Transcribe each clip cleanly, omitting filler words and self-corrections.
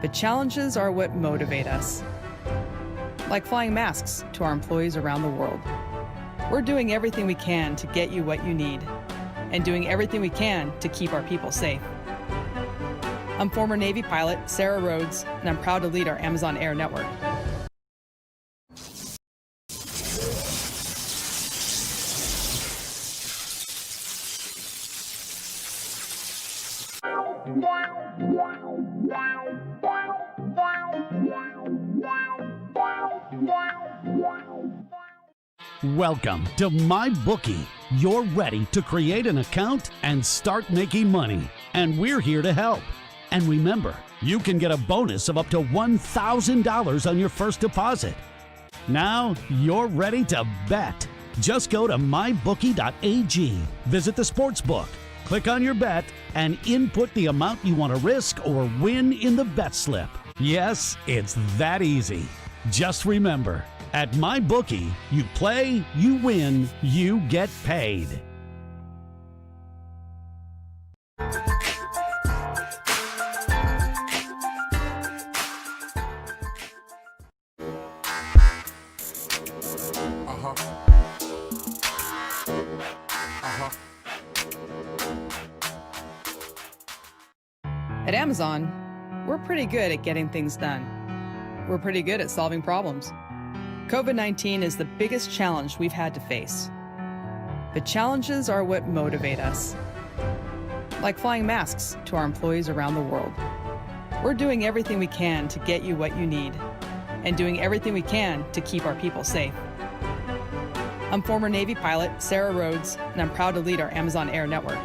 The challenges are what motivate us. Like flying masks to our employees around the world. We're doing everything we can to get you what you need, and doing everything we can to keep our people safe. I'm former Navy pilot Sarah Rhodes, and I'm proud to lead our Amazon Air network. Welcome to MyBookie. You're ready to create an account and start making money, and we're here to help. And remember, you can get a bonus of up to $1,000 on your first deposit. Now you're ready to bet. Just go to mybookie.ag, visit the sportsbook, click on your bet, and input the amount you want to risk or win in the bet slip. Yes, it's that easy. Just remember, at MyBookie, you play, you win, you get paid. At Amazon, we're pretty good at getting things done. We're pretty good at solving problems. COVID-19 is the biggest challenge we've had to face. The challenges are what motivate us. Like flying masks to our employees around the world. We're doing everything we can to get you what you need, and doing everything we can to keep our people safe. I'm former Navy pilot Sarah Rhodes, and I'm proud to lead our Amazon Air network.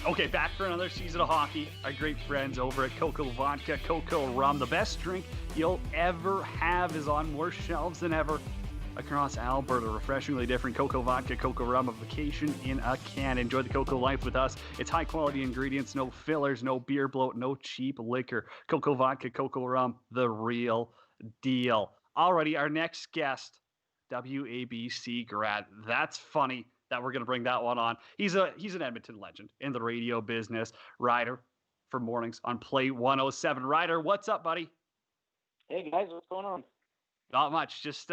Okay, back for another season of hockey. Our great friends over at Coco Vodka, Coco Rum. The best drink you'll ever have is on more shelves than ever across Alberta. Refreshingly different Coco Vodka, Coco Rum, a vacation in a can. Enjoy the Coco life with us. It's high quality ingredients, no fillers, no beer bloat, no cheap liquor. Coco Vodka, Coco Rum, the real deal. Alrighty, our next guest, WABC grad. That's funny that we're going to bring that one on. He's an Edmonton legend in the radio business. Ryder for mornings on Play 107. Ryder, what's up, buddy? Hey guys, what's going on? Not much. Just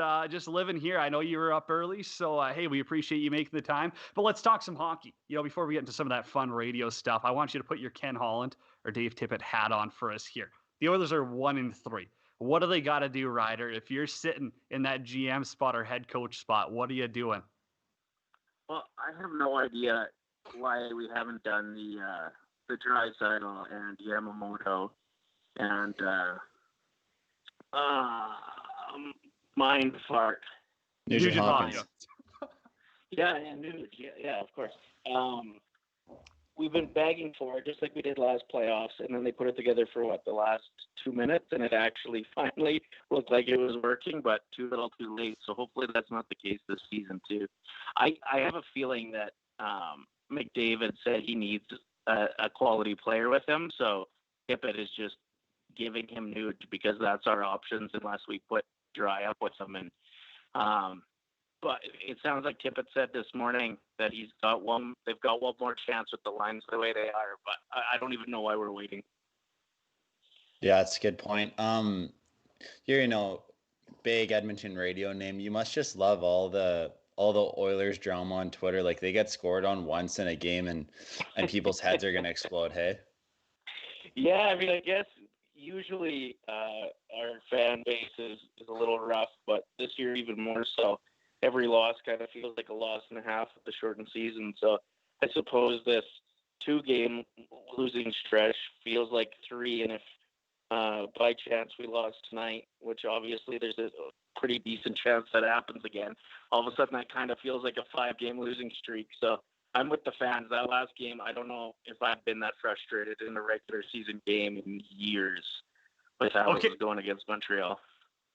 living here. I know you were up early, so hey, we appreciate you making the time. But let's talk some hockey. You know, before we get into some of that fun radio stuff, I want you to put your Ken Holland or Dave Tippett hat on for us here. The Oilers are 1-3. What do they got to do, Ryder? If you're sitting in that GM spot or head coach spot, what are you doing? Well, I have no idea why we haven't done the Draisaitl and Yamamoto and mind fart. Nugent Hopkins. Yeah, of course. We've been begging for it, just like we did last playoffs, and then they put it together for the last 2 minutes, and it actually finally looked like it was working, but too little too late. So hopefully that's not the case this season too. I have a feeling that McDavid said he needs a quality player with him, so Tippett is just giving him Nuge because that's our options unless we put Dry up with him. And but it sounds like Tippett said this morning that they've got one more chance with the lines the way they are, but I don't even know why we're waiting. Yeah, that's a good point. You're, big Edmonton radio name. You must just love all the Oilers drama on Twitter. Like they get scored on once in a game and people's heads are going to explode. Hey? Yeah. I mean, I guess usually our fan base is a little rough, but this year even more so. Every loss kind of feels like a loss and a half of the shortened season. So I suppose this 2-game losing stretch feels like 3. And if by chance we lost tonight, which obviously there's a pretty decent chance that happens again, all of a sudden that kind of feels like a 5-game losing streak. So I'm with the fans. That last game, I don't know if I've been that frustrated in a regular season game in years with how it was going against Montreal.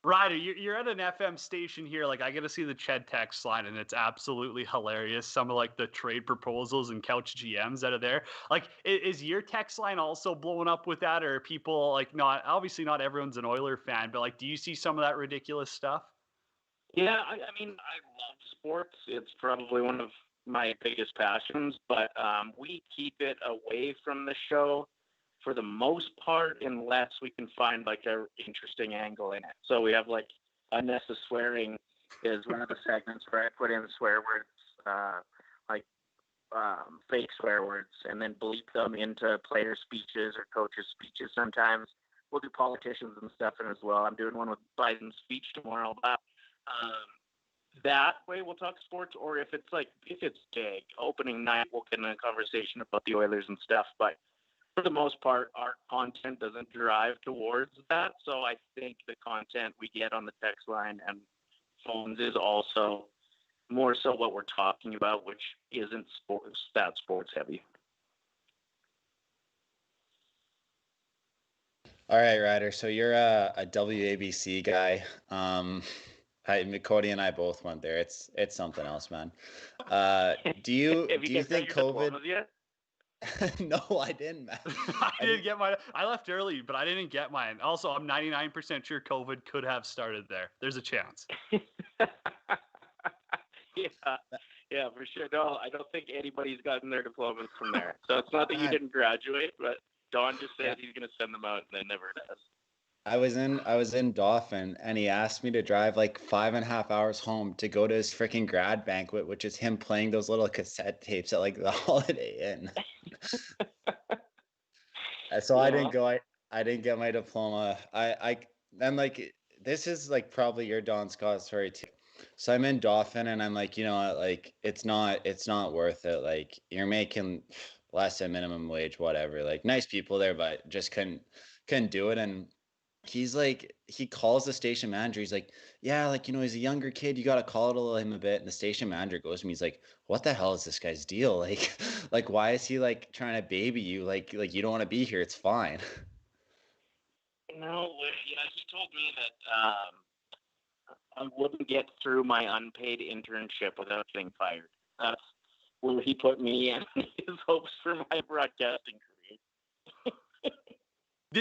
Ryder, you're at an FM station here. Like, I get to see the Ched text line, and it's absolutely hilarious. Some of like the trade proposals and couch GMs that are there. Like, is your text line also blowing up with that, or are people like not? Obviously, not everyone's an Oiler fan, but like, do you see some of that ridiculous stuff? Yeah, I mean, I love sports. It's probably one of my biggest passions, but we keep it away from the show for the most part, unless we can find like a interesting angle in it. So we have like unnecessary swearing is one of the segments where I put in swear words, like fake swear words, and then bleep them into player speeches or coaches' speeches. Sometimes we'll do politicians and stuff in as well. I'm doing one with Biden's speech tomorrow. But that way we'll talk sports, or if it's big opening night, we'll get in a conversation about the Oilers and stuff. But for the most part, our content doesn't drive towards that. So I think the content we get on the text line and phones is also more so what we're talking about, which isn't sports heavy. All right, Ryder. So you're a WABC guy. Cody and I both went there. It's something else, man. Do you think COVID? Yet? No, I didn't, man. I didn't get mine. I left early, but I didn't get mine. Also, I'm 99% sure COVID could have started there. There's a chance. Yeah, for sure. No, I don't think anybody's gotten their diplomas from there. So it's not that you didn't graduate, but Don just said he's going to send them out, and then never does. I was in Dauphin, and he asked me to drive like 5.5 hours home to go to his freaking grad banquet, which is him playing those little cassette tapes at like the Holiday Inn. So I didn't go. I didn't get my diploma. I'm like, this is like probably your Don Scott story too. So I'm in Dauphin, and I'm like, you know what, like it's not worth it. Like you're making less than minimum wage, whatever. Like nice people there, but just couldn't do it. And he's like, he calls the station manager. He's like, yeah, like, you know, he's a younger kid. You got to coddle him a bit. And the station manager goes to me. He's like, what the hell is this guy's deal? Like, why is he like trying to baby you? Like you don't want to be here. It's fine. No, yeah, he told me that I wouldn't get through my unpaid internship without getting fired. That's where he put me in his hopes for my broadcasting career.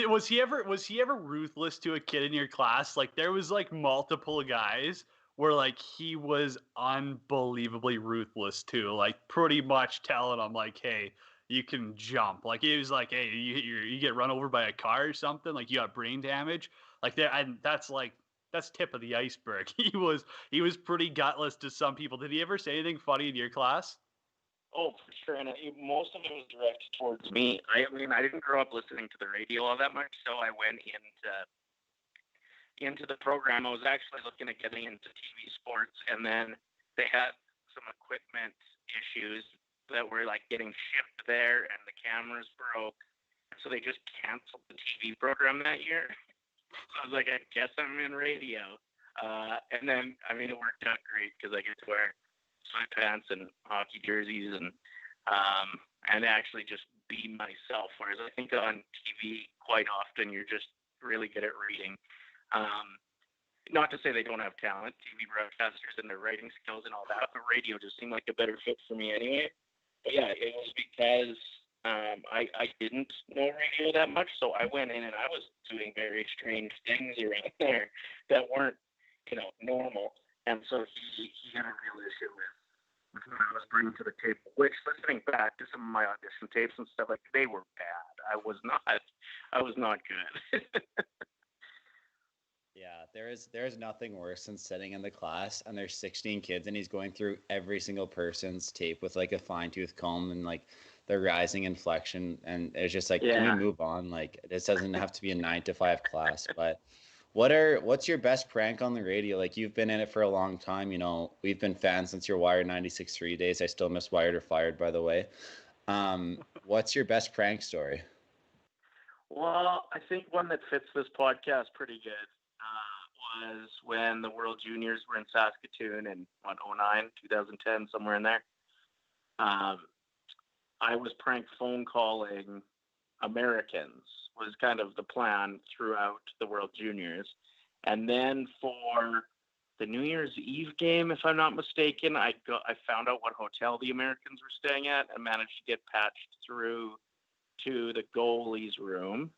Was he ever ruthless to a kid in your class? Like there was like multiple guys where like he was unbelievably ruthless too. Like pretty much telling them like, hey, you can jump. Like he was like, hey, you get run over by a car or something. Like you got brain damage. Like there, and that's tip of the iceberg. He was pretty gutless to some people. Did he ever say anything funny in your class? Oh, for sure. And most of it was directed towards me. I mean, I didn't grow up listening to the radio all that much, so I went into the program. I was actually looking at getting into TV sports, and then they had some equipment issues that were like getting shipped there, and the cameras broke. So they just canceled the TV program that year. So I was like, I guess I'm in radio. And then, I mean, it worked out great because I get to wear sweatpants and hockey jerseys and actually just be myself. Whereas I think on TV quite often you're just really good at reading. Not to say they don't have talent, TV broadcasters and their writing skills and all that, but radio just seemed like a better fit for me anyway. But yeah, it was because I didn't know radio that much, so I went in and I was doing very strange things around there that weren't, normal. And so he had a real issue with what I was bringing to the table, which, listening back to some of my audition tapes and stuff, like, they were bad. I was not good. Yeah, there's nothing worse than sitting in the class and there's 16 kids and he's going through every single person's tape with like a fine-tooth comb and like the rising inflection, and it's just like, Can we move on? Like this doesn't have to be a 9 to 5 class. But what's your best prank on the radio? Like you've been in it for a long time, we've been fans since your Wired 96.3 days. I still miss Wired or Fired, by the way. What's your best prank story? Well, I think one that fits this podcast pretty good was when the World Juniors were in Saskatoon in 2009, 2010, somewhere in there. I was prank phone calling Americans was kind of the plan throughout the World Juniors. And then for the New Year's Eve game, if I'm not mistaken, I found out what hotel the Americans were staying at and managed to get patched through to the goalie's room.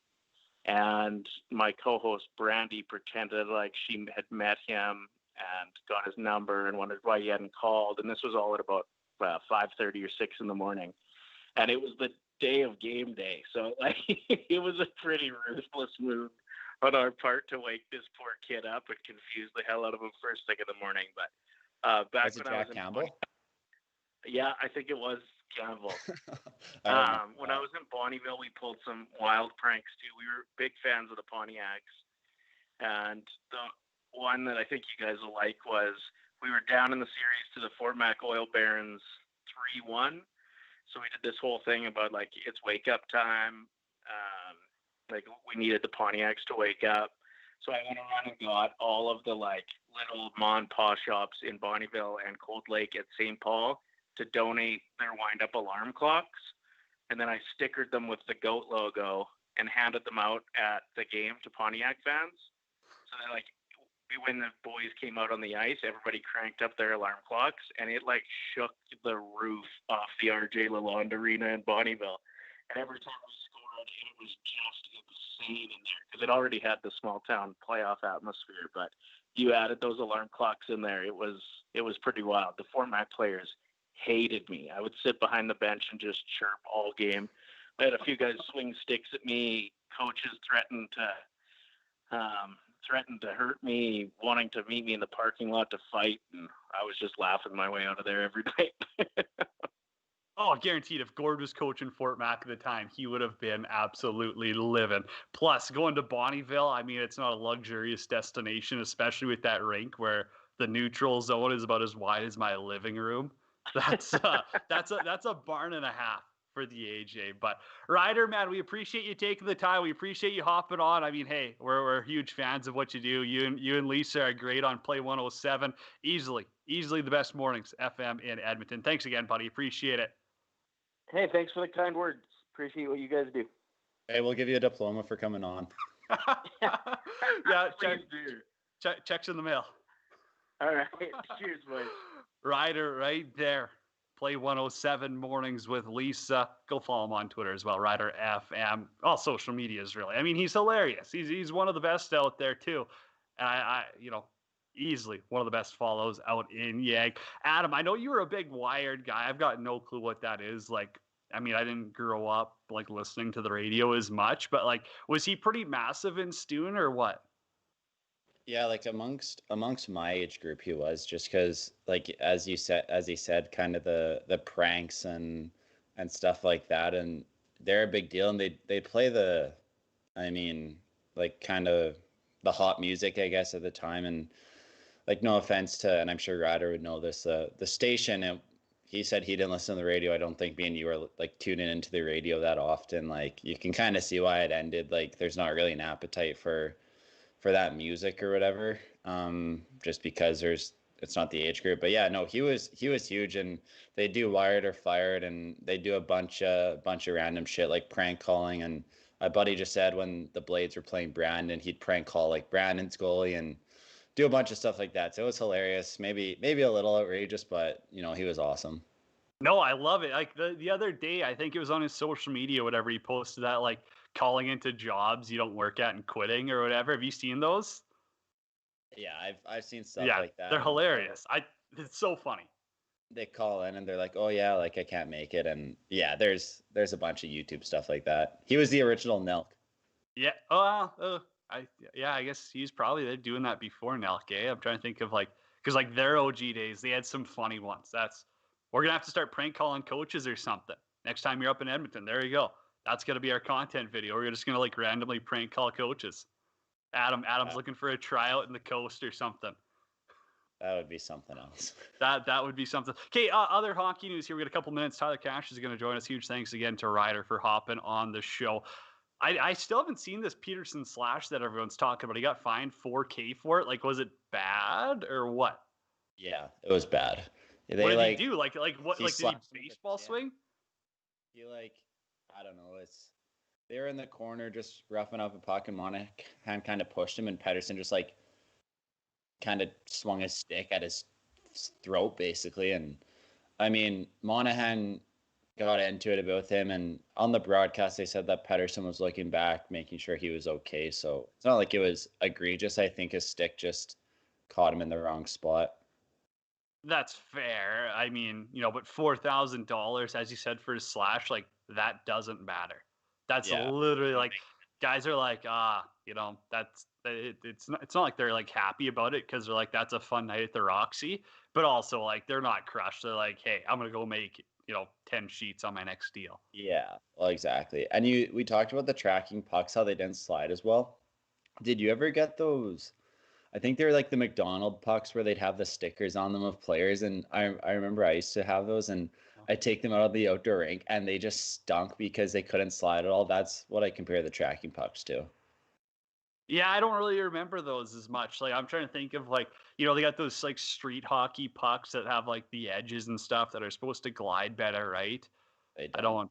And my co-host Brandy pretended like she had met him and got his number and wondered why he hadn't called. And this was all at about 5:30 or 6 in the morning. And it was the day of game day. So like it was a pretty ruthless move on our part to wake this poor kid up and confuse the hell out of him first thing in the morning. But back when I was in Campbell? Yeah, I think it was Campbell. When I was in Bonnyville, we pulled some wild pranks too. We were big fans of the Pontiacs. And the one that I think you guys will like was we were down in the series to the Fort Mac Oil Barons 3-1. So we did this whole thing about like it's wake up time. Like we needed the Pontiacs to wake up. So I went around and got all of the like little mom and pop shops in Bonnyville and Cold Lake at St. Paul to donate their wind up alarm clocks. And then I stickered them with the GOAT logo and handed them out at the game to Pontiac fans. So they're like, when the boys came out on the ice, everybody cranked up their alarm clocks, and it like shook the roof off the RJ Lalonde Arena in Bonnyville. And every time we scored, it was just insane in there because it already had the small town playoff atmosphere. But you added those alarm clocks in there, it was pretty wild. The Fort Mac players hated me. I would sit behind the bench and just chirp all game. I had a few guys swing sticks at me. Coaches threatened to hurt me, wanting to meet me in the parking lot to fight, and I was just laughing my way out of there every night. Oh, guaranteed. If Gord was coaching Fort Mac at the time, he would have been absolutely living. Plus, going to Bonnyville, I mean, it's not a luxurious destination, especially with that rink where the neutral zone is about as wide as my living room. That's a barn and a half for the AJ. But Ryder, man, we appreciate you taking the time. We appreciate you hopping on. I mean, hey, we're huge fans of what you do. You and Lisa are great on Play 107. Easily the best mornings FM in Edmonton. Thanks again, buddy. Appreciate it. Hey, thanks for the kind words. Appreciate what you guys do. Hey, we'll give you a diploma for coming on. Yeah, checks in the mail. All right. Cheers, boys. Ryder right there. Play 107 mornings with Lisa. Go follow him on Twitter as well. Ryder FM. All social medias, really. I mean, he's hilarious. He's one of the best out there too. And I easily one of the best follows out in Yag. Adam, I know you were a big Wired guy. I've got no clue what that is. Like, I mean, I didn't grow up like listening to the radio as much, but like, was he pretty massive in Stoon or what? Yeah, like amongst my age group, he was, just because, like, as he said, kind of the pranks and stuff like that, and they're a big deal, and they play like kind of the hot music, I guess, at the time, and like, no offense to, and I'm sure Ryder would know this, the station, he said he didn't listen to the radio. I don't think me and you are like tuning into the radio that often. Like, you can kind of see why it ended. Like, there's not really an appetite for that music or whatever, just because it's not the age group. But yeah, no, he was huge, and they do Wired or Fired, and they do a bunch of random shit like prank calling. And my buddy just said when the Blades were playing Brandon, he'd prank call like Brandon's goalie and do a bunch of stuff like that. So it was hilarious, maybe a little outrageous, but he was awesome. No, I love it. Like the other day, I think it was on his social media, whatever, he posted that like calling into jobs you don't work at and quitting or whatever. Have you seen those? Yeah, I've seen stuff like that. They're hilarious. It's so funny. They call in and they're like, "Oh yeah, like I can't make it," and yeah, there's a bunch of YouTube stuff like that. He was the original Nelk. Yeah. I guess he's probably doing that before Nelk. I'm trying to think of because their OG days, they had some funny ones. We're gonna have to start prank calling coaches or something next time you're up in Edmonton. There you go. That's gonna be our content video. We're just gonna like randomly prank call coaches. Adam's looking for a tryout in the coast or something. That would be something else. That would be something. Okay, other hockey news here. We got a couple minutes. Tyler Kasch is going to join us. Huge thanks again to Ryder for hopping on the show. I still haven't seen this Peterson slash that everyone's talking about. He got fined $4,000 for it. Like, was it bad or what? Yeah, it was bad. What did he do? Like what? Like, did he baseball swing? He I don't know. They were in the corner just roughing up a puck, and Monahan kind of pushed him, and Pedersen just kind of swung his stick at his throat, basically. And I mean, Monahan got into it a bit with him, and on the broadcast they said that Pettersson was looking back, making sure he was okay. So it's not like it was egregious. I think his stick just caught him in the wrong spot. That's fair. I mean, but $4,000, as you said, for his slash, like, that doesn't matter. That's literally like, guys are like, it's not like they're like happy about it because they're like, that's a fun night at the Roxy, but also like they're not crushed. They're like, hey, I'm gonna go make 10 sheets on my next deal. Yeah, well, exactly. And we talked about the tracking pucks, how they didn't slide as well. Did you ever get those? I think they were like the McDonald pucks where they'd have the stickers on them of players. And I remember I used to have those, and I'd take them out of the outdoor rink and they just stunk because they couldn't slide at all. That's what I compare the tracking pucks to. Yeah, I don't really remember those as much. Like, I'm trying to think of, like, they got those like street hockey pucks that have like the edges and stuff that are supposed to glide better, right? I'm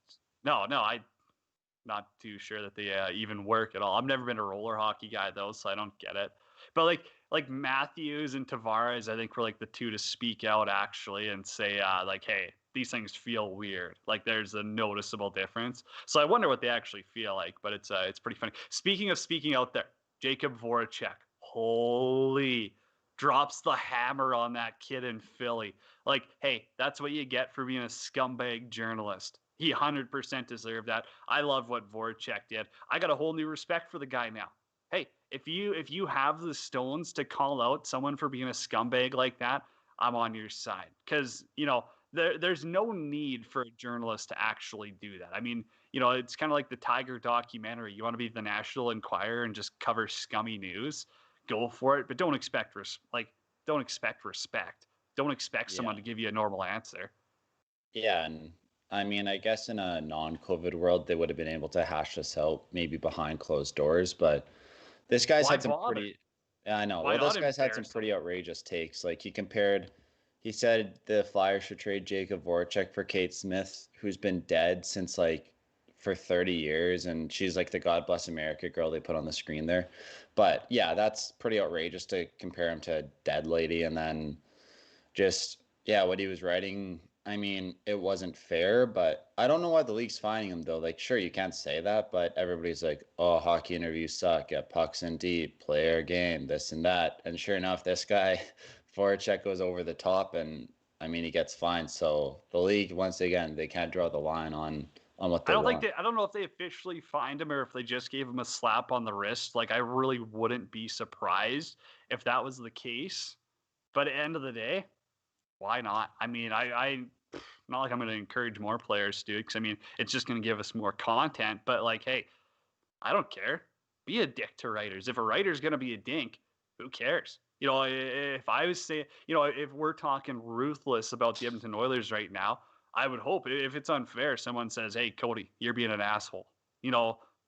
not too sure that they even work at all. I've never been a roller hockey guy though, so I don't get it. But like Matthews and Tavares, I think were like the two to speak out actually and say like, hey, these things feel weird. Like, there's a noticeable difference. So I wonder what they actually feel like. But it's pretty funny. Speaking of speaking out there, Jacob Voracek, holy, drops the hammer on that kid in Philly. Like, hey, that's what you get for being a scumbag journalist. He 100% deserved that. I love what Voracek did. I got a whole new respect for the guy now. Hey, if you have the stones to call out someone for being a scumbag like that, I'm on your side. Because, there's no need for a journalist to actually do that. I mean, it's kind of like the Tiger documentary. You want to be the National Enquirer and just cover scummy news, go for it. But don't expect respect. Don't expect someone to give you a normal answer. Yeah, and I mean, I guess in a non-COVID world, they would have been able to hash this out maybe behind closed doors. But this guy's had some pretty. Yeah, I know. Well, this guy's had some pretty outrageous takes. Like, he said the Flyers should trade Jacob Voracek for Kate Smith, who's been dead since for 30 years, and she's like the God Bless America girl they put on the screen there. But yeah, that's pretty outrageous to compare him to a dead lady. And then just, what he was writing, I mean, it wasn't fair, but I don't know why the league's fining him though. Like, sure, you can't say that, but everybody's like, oh, hockey interviews suck, get pucks in deep, play our game, this and that. And sure enough, this guy, Voracek, goes over the top, and I mean, he gets fined. So the league, once again, they can't draw the line on what they want. I don't know if they officially fined him or if they just gave him a slap on the wrist. Like, I really wouldn't be surprised if that was the case. But at the end of the day, why not? I mean, I not like I'm going to encourage more players to, because I mean, it's just going to give us more content. But like, hey, I don't care. Be a dick to writers. If a writer's going to be a dink, who cares? If I was saying, if we're talking ruthless about the Edmonton Oilers right now, I would hope if it's unfair, someone says, hey, Cody, you're being an asshole.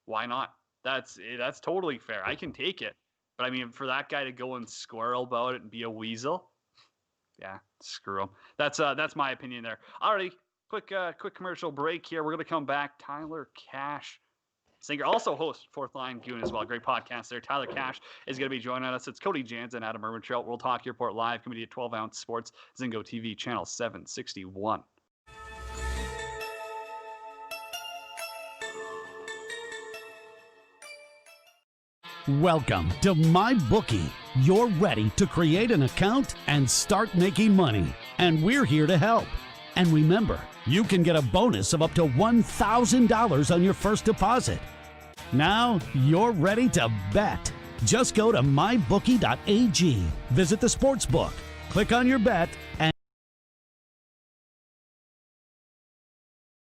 Why not? That's totally fair. I can take it. But I mean, for that guy to go and squirrel about it and be a weasel, yeah, screw him. That's my opinion there. Alrighty, quick commercial break here. We're gonna come back. Tyler Kasch, singer, also host Fourth Line Goon as well. Great podcast there. Tyler Kasch is going to be joining us. It's Cody Jansen and Adam Ermintrout. We'll talk Airport Live, coming to you at 12 Ounce Sports, Zingo TV, channel 761. Welcome to MyBookie. You're ready to create an account and start making money. And we're here to help. And remember, you can get a bonus of up to $1,000 on your first deposit. Now you're ready to bet. Just go to mybookie.ag, visit the sportsbook, click on your bet, and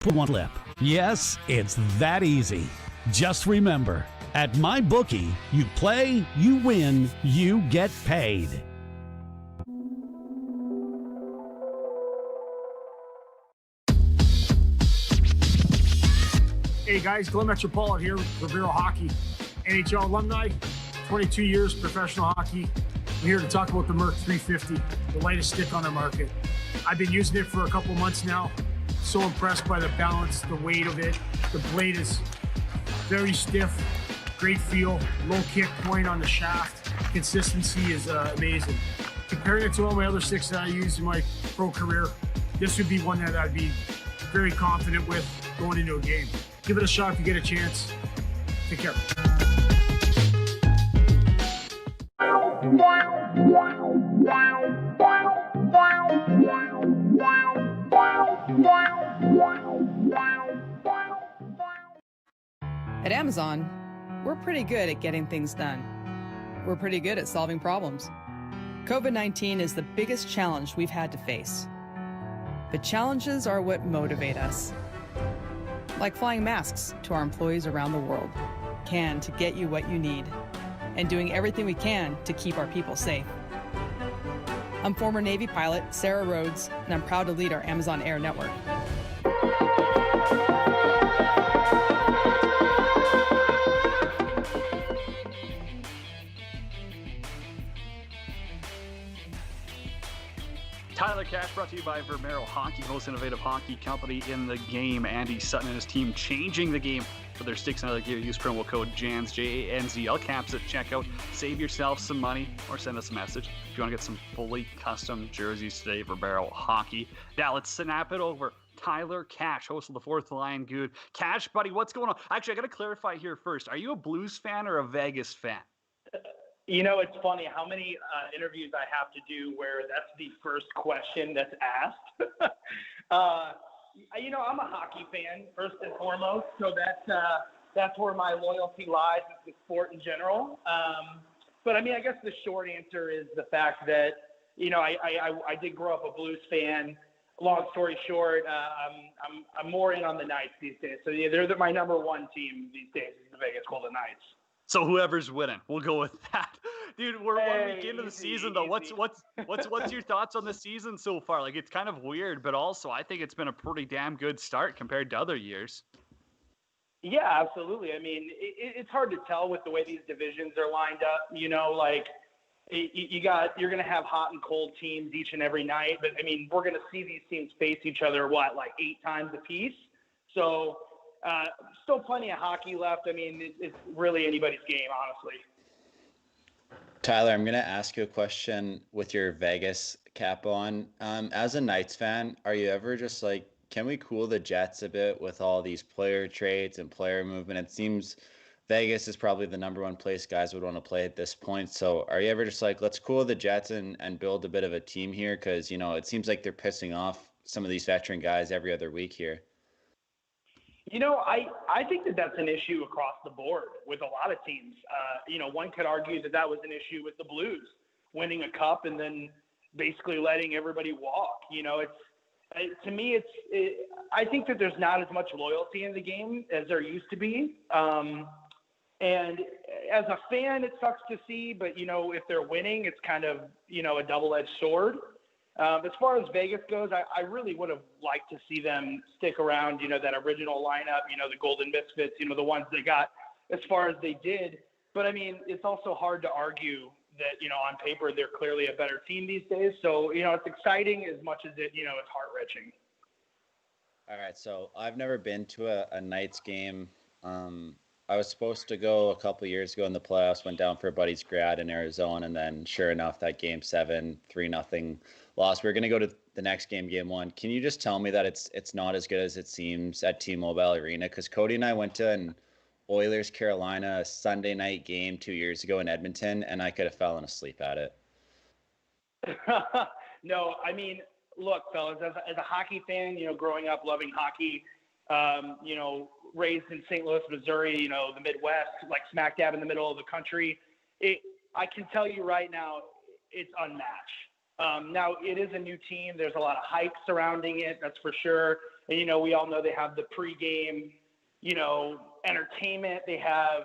put one flip. Yes, it's that easy. Just remember, at MyBookie, you play, you win, you get paid. Hey guys, Glenn Metropolitan here, Rivero Hockey, NHL alumni, 22 years professional hockey. I'm here to talk about the Merc 350, the lightest stick on the market. I've been using it for a couple months now. So impressed by the balance, the weight of it. The blade is very stiff, great feel, low kick point on the shaft. consistency is amazing. Comparing it to all my other sticks that I used in my pro career, this would be one that I'd be very confident with going into a game. Give it a shot if you get a chance. Take care. At Amazon, we're pretty good at getting things done. We're pretty good at solving problems. COVID-19 is the biggest challenge we've had to face. But challenges are what motivate us. Like flying masks to our employees around the world, to get you what you need, and doing everything we can to keep our people safe. I'm former Navy pilot Sarah Rhodes, and I'm proud to lead our Amazon Air network. Tyler Kasch brought to you by Vermeero Hockey, most innovative hockey company in the game. Andy Sutton and his team changing the game for their sticks and other gear. Use promo code JANZ, JANZ, all caps at checkout. Save yourself some money or send us a message if you want to get some fully custom jerseys today. Vermeero Hockey. Now let's snap it over. Tyler Kasch, host of the Fourth Line Goon. Kasch, buddy, what's going on? Actually, I got to clarify here first. Are you a Blues fan or a Vegas fan? You know, it's funny how many interviews I have to do where that's the first question that's asked. You know, I'm a hockey fan first and foremost, so that's where my loyalty lies with the sport in general. But I mean, I guess the short answer is the fact that, you know, I did grow up a Blues fan. Long story short, I'm more in on the Knights these days. So yeah, they're my number one team these days, is the Vegas Golden Knights. So whoever's winning, we'll go with that, dude. We're 1 week into the season, though. What's your thoughts on the season so far? Like, it's kind of weird, but also I think it's been a pretty damn good start compared to other years. Yeah, absolutely. I mean, it's hard to tell with the way these divisions are lined up. You know, like you're going to have hot and cold teams each and every night, but I mean, we're going to see these teams face each other like 8 times apiece. So. Still plenty of hockey left. I mean, it's really anybody's game, honestly. Tyler, I'm going to ask you a question with your Vegas cap on. As a Knights fan, are you ever just like, can we cool the Jets a bit with all these player trades and player movement? It seems Vegas is probably the number one place guys would want to play at this point. So are you ever just like, let's cool the Jets and build a bit of a team here? Because, you know, it seems like they're pissing off some of these veteran guys every other week here. You know, I think that that's an issue across the board with a lot of teams. You know, one could argue that was an issue with the Blues, winning a cup and then basically letting everybody walk. You know, to me, I think that there's not as much loyalty in the game as there used to be. And as a fan, it sucks to see, but, you know, if they're winning, it's kind of, you know, a double-edged sword. As far as Vegas goes, I really would have liked to see them stick around, you know, that original lineup, you know, the Golden Misfits, you know, the ones they got as far as they did. But, I mean, it's also hard to argue that, you know, on paper they're clearly a better team these days. So, you know, it's exciting as much as it, you know, it's heart-wrenching. All right, so I've never been to a Knights game. I was supposed to go a couple years ago in the playoffs, went down for a buddy's grad in Arizona, and then sure enough, that game 7, 3-0 loss. We're going to go to the next game, game 1. Can you just tell me that it's not as good as it seems at T-Mobile Arena? Because Cody and I went to an Oilers-Carolina Sunday night game 2 years ago in Edmonton, and I could have fallen asleep at it. No, I mean, look, fellas, as a hockey fan, you know, growing up loving hockey, you know, raised in St. Louis, Missouri, you know, the Midwest, like smack dab in the middle of the country, I can tell you right now, it's unmatched. Now, it is a new team. There's a lot of hype surrounding it, that's for sure. And, you know, we all know they have the pregame, you know, entertainment. They have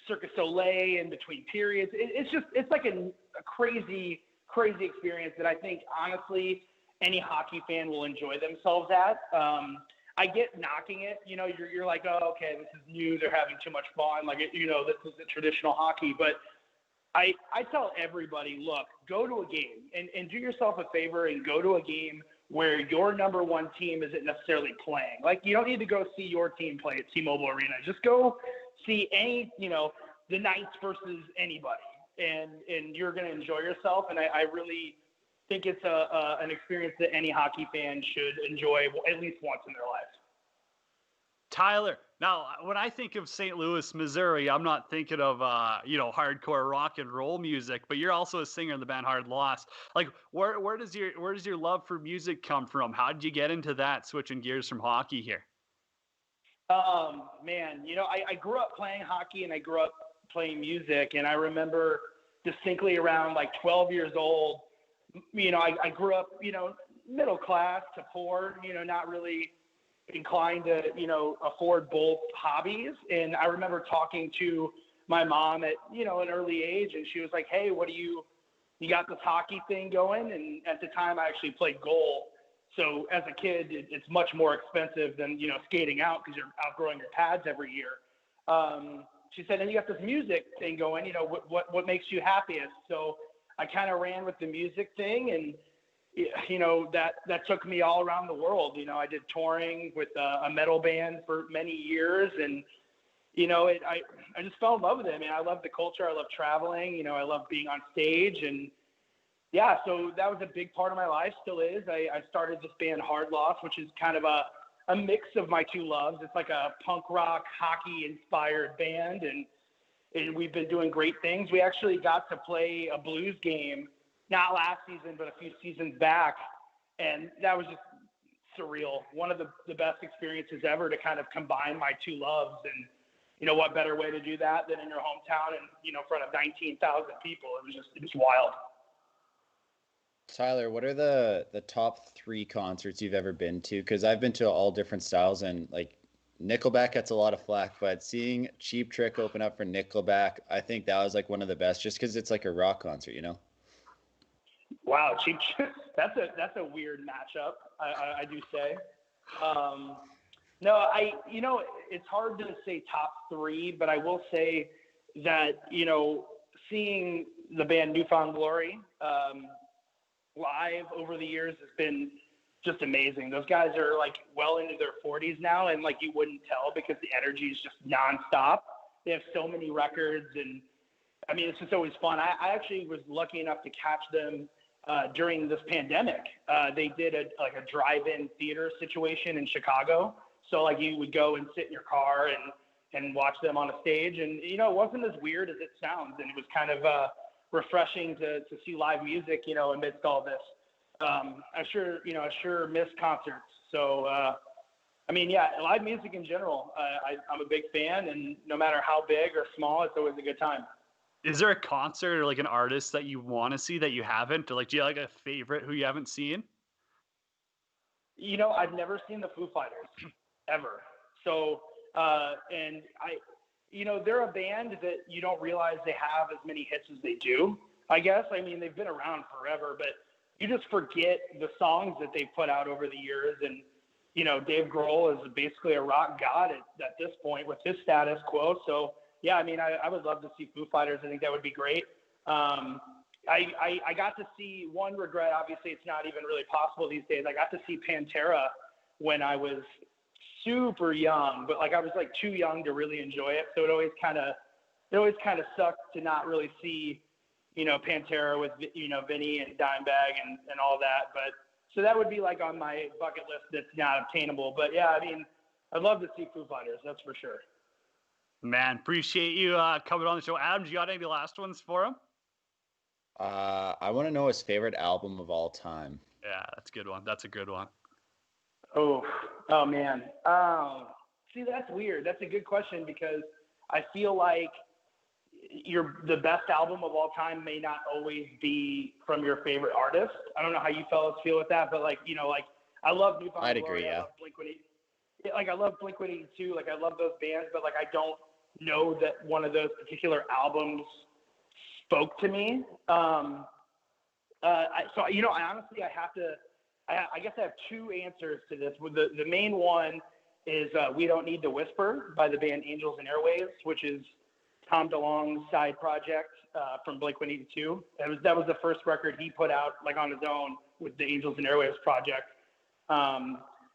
Cirque du Soleil in between periods. It's like a crazy, crazy experience that I think, honestly, any hockey fan will enjoy themselves at. I get knocking it, you know, you're like, oh, okay, this is new. They're having too much fun. Like, you know, this is the traditional hockey. But I tell everybody, look, go to a game and do yourself a favor and go to a game where your number one team isn't necessarily playing. Like, you don't need to go see your team play at T-Mobile Arena. Just go see any, you know, the Knights versus anybody. and you're going to enjoy yourself. And I really think it's an experience that any hockey fan should enjoy at least once in their life. Tyler, now when I think of St. Louis, Missouri, I'm not thinking of hardcore rock and roll music, but you're also a singer in the band Hard Loss. Like, where does your love for music come from? How did you get into that, switching gears from hockey here? Man, I grew up playing hockey and I grew up playing music, and I remember distinctly around like 12 years old, I grew up, middle class to poor, not really inclined to, afford both hobbies. And I remember talking to my mom at, an early age, and she was like, hey, you got this hockey thing going? And at the time I actually played goal. So as a kid, it's much more expensive than, skating out because you're outgrowing your pads every year. She said, and you got this music thing going, what makes you happiest? So I kind of ran with the music thing, and that took me all around the world. I did touring with a metal band for many years, and I just fell in love with it. I mean, I love the culture. I love traveling. I love being on stage, and yeah, so that was a big part of my life. Still is. I started this band Hard Loss, which is kind of a mix of my two loves. It's like a punk rock, hockey inspired band, and we've been doing great things. We actually got to play a Blues game, not last season, but a few seasons back. And that was just surreal. One of the best experiences ever to kind of combine my two loves. And, what better way to do that than in your hometown and, in front of 19,000 people. It was wild. Tyler, what are the top 3 concerts you've ever been to? Because I've been to all different styles, and like Nickelback gets a lot of flack, but seeing Cheap Trick open up for Nickelback, I think that was like one of the best, just because it's like a rock concert, Wow, Cheap Trick. That's a weird matchup, I do say. No, it's hard to say top 3, but I will say that, seeing the band New Found Glory live over the years has been just amazing. Those guys are like well into their 40s now, and like you wouldn't tell because the energy is just nonstop. They have so many records, and I mean, it's just always fun. I actually was lucky enough to catch them during this pandemic. They did a drive-in theater situation in Chicago. So like you would go and sit in your car and watch them on a stage, and it wasn't as weird as it sounds, and it was kind of refreshing to see live music, amidst all this. I sure miss concerts. So, live music in general, I'm a big fan, and no matter how big or small, it's always a good time. Is there a concert or like an artist that you want to see that you haven't, or like, do you have like a favorite who you haven't seen? I've never seen the Foo Fighters ever. So, and they're a band that you don't realize they have as many hits as they do, I guess. I mean, they've been around forever, but you just forget the songs that they've put out over the years. And, Dave Grohl is basically a rock god at this point with his status quo. So, yeah, I mean, I would love to see Foo Fighters. I think that would be great. I got to see one regret. Obviously, it's not even really possible these days. I got to see Pantera when I was super young, but like I was like too young to really enjoy it. So it always kind of sucked to not really see, Pantera with, Vinny and Dimebag and all that. But so that would be like on my bucket list that's not obtainable. But yeah, I mean, I'd love to see Foo Fighters. That's for sure. Man, appreciate you coming on the show. Adam, do you got any last ones for him? I want to know his favorite album of all time. Yeah, that's a good one. That's a good one. Oh man. See, that's weird. That's a good question because I feel like the best album of all time may not always be from your favorite artist. I don't know how you fellas feel with that, but I love New Found Glory. I'd agree, yeah. I love Blink-182. Like I love those bands, but like I don't know that one of those particular albums spoke to me. I guess I have 2 answers to this. The main one is We Don't Need to Whisper by the band Angels and Airwaves, which is Tom DeLonge's side project from Blink-182. That was the first record he put out like on his own with the Angels and Airwaves project.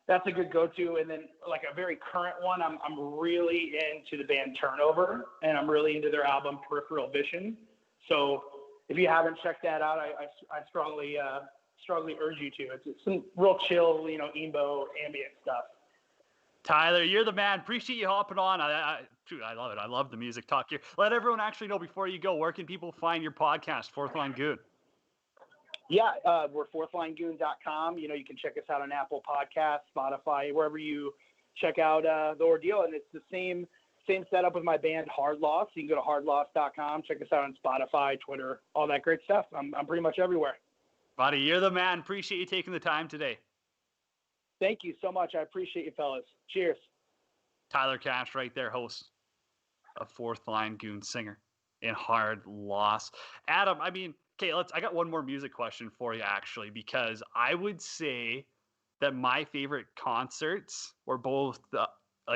That's a good go-to. And then like a very current one, I'm really into the band Turnover, and I'm really into their album Peripheral Vision. So if you haven't checked that out, I strongly urge you to. It's some real chill, emo ambient stuff. Tyler, you're the man. Appreciate you hopping on. I love it. I love the music talk here. Let everyone actually know before you go, where can people find your podcast, Fourth Line Goon? Yeah, we're fourthlinegoon.com. You can check us out on Apple Podcasts, Spotify, wherever you check out The Ordeal. And it's the same setup with my band Hard Loss. You can go to hardloss.com, check us out on Spotify, Twitter, all that great stuff. I'm pretty much everywhere. Buddy, you're the man. Appreciate you taking the time today. Thank you so much. I appreciate you, fellas. Cheers. Tyler Kasch right there, host of Fourth Line Goon, singer in Hard Loss. Adam, okay, I got one more music question for you, actually, because I would say that my favorite concerts were both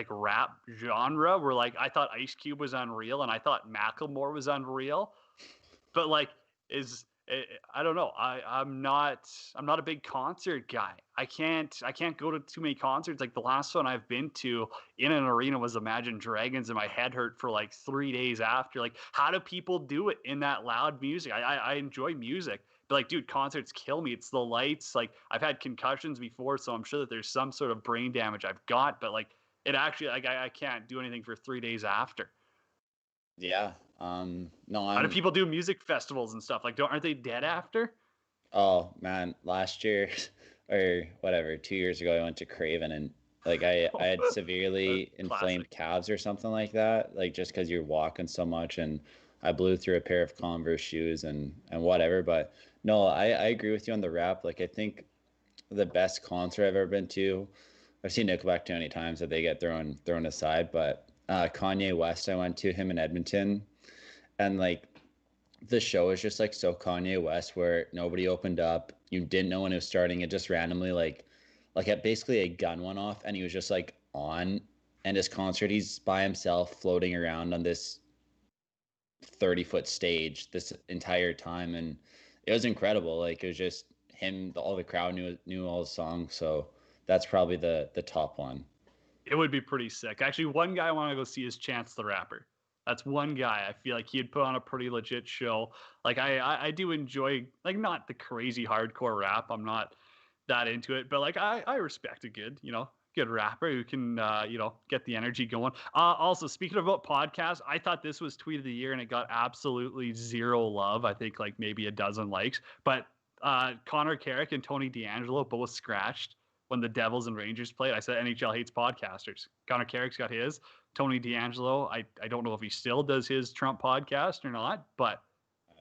rap genre, where I thought Ice Cube was unreal and I thought Macklemore was unreal. But I don't know. I'm not a big concert guy. I can't go to too many concerts. Like the last one I've been to in an arena was Imagine Dragons, and my head hurt for 3 days after. How do people do it in that loud music? I enjoy music, but dude, concerts kill me. It's the lights. I've had concussions before, so I'm sure that there's some sort of brain damage I've got, but it actually, I can't do anything for 3 days after. Yeah. No, how do people do music festivals and stuff? Aren't they dead after? Oh man, last year or whatever, 2 years ago, I went to Craven and I had severely inflamed calves or something like that. Just because you're walking so much, and I blew through a pair of Converse shoes and whatever. But no, I agree with you on the rap. I think the best concert I've ever been to, I've seen Nickelback too many times that they get thrown aside, but Kanye West, I went to him in Edmonton, and the show is just so Kanye West, where nobody opened up. You didn't know when it was starting. It just randomly basically a gun went off, and he was just on. And his concert, he's by himself floating around on this 30-foot stage this entire time, and it was incredible. It was just him. All the crowd knew all his songs, so that's probably the top one. It would be pretty sick. Actually, one guy I want to go see is Chance the Rapper. That's one guy I feel like he'd put on a pretty legit show. I do enjoy, not the crazy hardcore rap. I'm not that into it, but I respect a good rapper who can, get the energy going. Also, speaking about podcasts, I thought this was tweet of the year and it got absolutely zero love. I think maybe a dozen likes, but Connor Carrick and Tony D'Angelo both scratched when the Devils and Rangers played. I said NHL hates podcasters. Connor Carrick's got his. Tony D'Angelo, I don't know if he still does his Trump podcast or not, but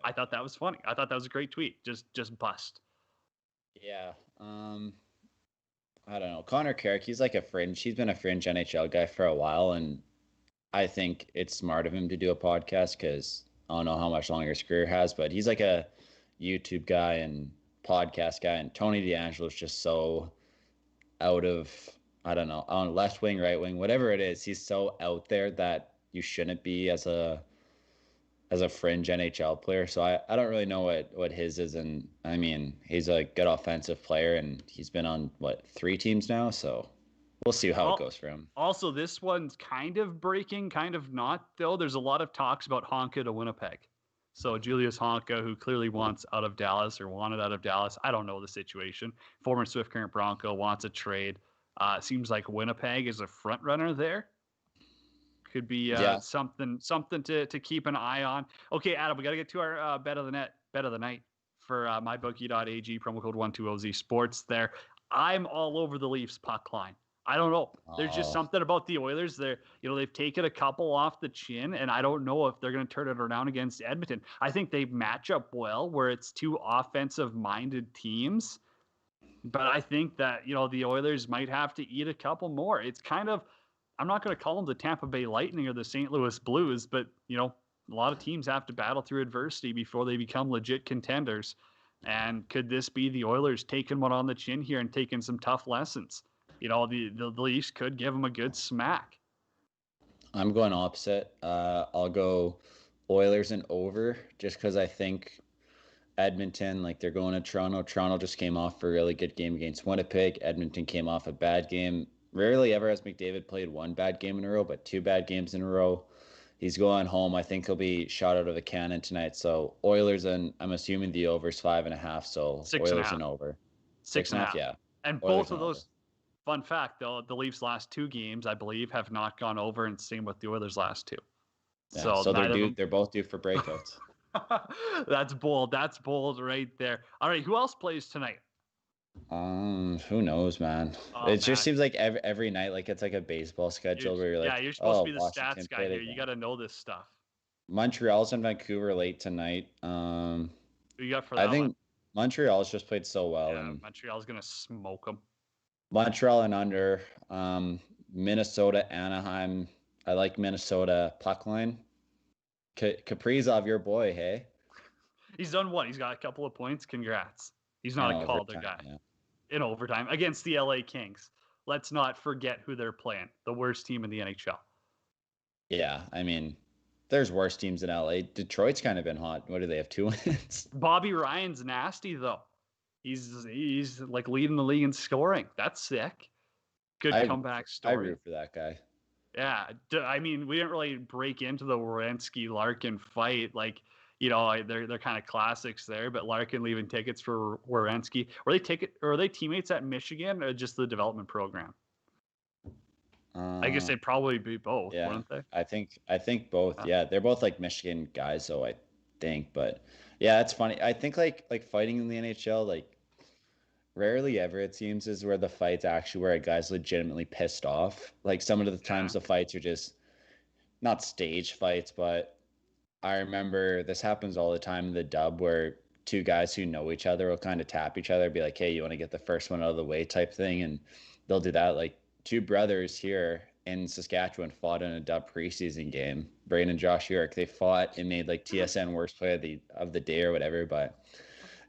I thought that was funny. I thought that was a great tweet. Just bust. Yeah. I don't know. Connor Carrick, he's a fringe. He's been a fringe NHL guy for a while, and I think it's smart of him to do a podcast because I don't know how much longer his career has, but he's a YouTube guy and podcast guy, and Tony D'Angelo is just so out of, I don't know, on left wing, right wing, whatever it is. He's so out there that you shouldn't be as a fringe NHL player. So I don't really know what his is. And he's a good offensive player, and he's been on 3 teams now. So we'll see how it goes for him. Also, this one's kind of breaking, kind of not though. There's a lot of talks about Honka to Winnipeg. So Julius Honka, who clearly wants out of Dallas or wanted out of Dallas, I don't know the situation. Former Swift Current Bronco wants a trade. Seems like Winnipeg is a front runner there. Could be something to keep an eye on. Okay, Adam, we got to get to our bet of the night for mybookie.ag, promo code 120Z Sports there. I'm all over the Leafs puck line. I don't know. There's just something about the Oilers. They've taken a couple off the chin, and I don't know if they're going to turn it around against Edmonton. I think they match up well where it's 2 offensive-minded teams. But I think that, the Oilers might have to eat a couple more. It's kind of, I'm not going to call them the Tampa Bay Lightning or the St. Louis Blues, but, a lot of teams have to battle through adversity before they become legit contenders. And could this be the Oilers taking one on the chin here and taking some tough lessons? The Leafs could give them a good smack. I'm going opposite. I'll go Oilers and over, just because I think Edmonton, they're going to Toronto. Toronto just came off a really good game against Winnipeg. Edmonton came off a bad game. Rarely ever has McDavid played 1 bad game in a row, but 2 bad games in a row. He's going home. I think he'll be shot out of a cannon tonight. So Oilers, and I'm assuming the over's 5.5. So 6.5. Oilers and over. 6.5. Yeah. And Oilers both of and those, over. fun fact though, the Leafs' last 2 games, I believe, have not gone over, and same with the Oilers' last 2. Yeah, so they're both due for breakouts. That's bold. That's bold right there. All right, who else plays tonight? Who knows, man? It just seems like every night, like it's like a baseball schedule where you're like, you're supposed to be the Washington stats guy here. You got to know this stuff. Montreal's in Vancouver late tonight. Who you got for that? I think Montreal's just played so well, Yeah, and Montreal's gonna smoke them. Montreal and under. Minnesota, Anaheim. I like Minnesota puck line. Kaprizov, your boy, hey? He's done what? He's got a couple of points. Congrats. He's not a Calder guy. Yeah. In overtime against the LA Kings. Let's not forget who they're playing. The worst team in the NHL. Yeah, I mean, there's worse teams in LA. Detroit's kind of been hot. What do they have, 2 wins? Bobby Ryan's nasty though. He's like leading the league in scoring. That's sick. Good comeback story. I root for that guy. Yeah, I mean, we didn't really break into the Werenski-Larkin fight. Like, you know, they're kind of classics there. But Larkin leaving tickets for Werenski. Were they teammates at Michigan or just the development program? I guess they'd probably be both, wouldn't they? I think both. Yeah, they're both like Michigan guys, so I think. But yeah, it's funny. I think like fighting in the NHL, like rarely ever it seems is where the fight's actually where a guy's legitimately pissed off. Like some of the times the fights are just not stage fights, but I remember this happens all the time in the dub where 2 guys who know each other will kind of tap each other, be like, hey, you want to get the first one out of the way type thing. And they'll do that. Like 2 brothers here in Saskatchewan fought in a dub preseason game. Braden and Josh York, they fought and made like TSN worst play of the day or whatever. But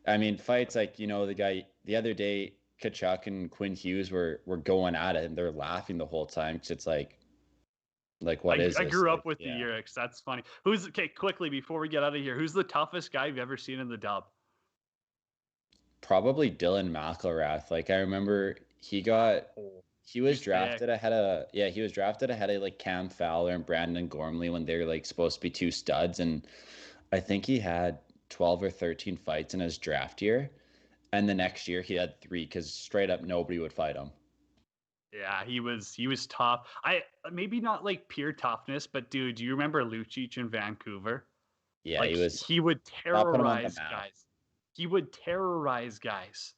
I mean, fights like, you know, the other day, Kachuk and Quinn Hughes were going at it and they're laughing the whole time because it's like what is this? I grew up with the Yuriks. That's funny. Quickly before we get out of here, who's the toughest guy you've ever seen in the dub? Probably Dylan McElrath. Like I remember he was drafted ahead of like Cam Fowler and Brandon Gormley when they're like supposed to be 2 studs, and I think he had 12 or 13 fights in his draft year, and the next year he had 3 because straight up nobody would fight him. Yeah, he was tough. Maybe not like pure toughness, but dude, do you remember Lucic in Vancouver? Yeah, like, he would terrorize guys. He would terrorize guys.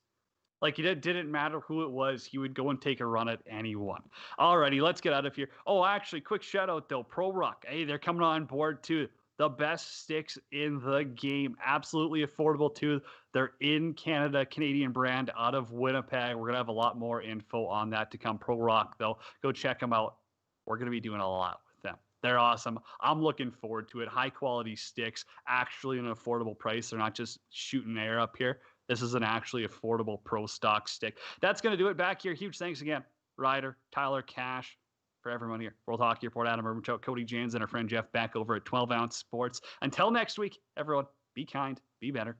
Like, it didn't matter who it was. He would go and take a run at anyone. Alrighty, let's get out of here. Oh, actually, quick shout out though. Pro Rock. Hey, they're coming on board too. The best sticks in the game. Absolutely affordable too. They're in Canada, Canadian brand out of Winnipeg. We're going to have a lot more info on that to come. Pro Rock though. Go check them out. We're going to be doing a lot with them. They're awesome. I'm looking forward to it. High quality sticks, actually an affordable price. They're not just shooting air up here. This is an actually affordable pro stock stick. That's going to do it back here. Huge thanks again, Ryder, Tyler Kasch, for everyone here. World Hockey Report, Adam Urbanchuk, Cody James, and our friend Jeff back over at 12 Ounce Sports. Until next week, everyone, be kind, be better.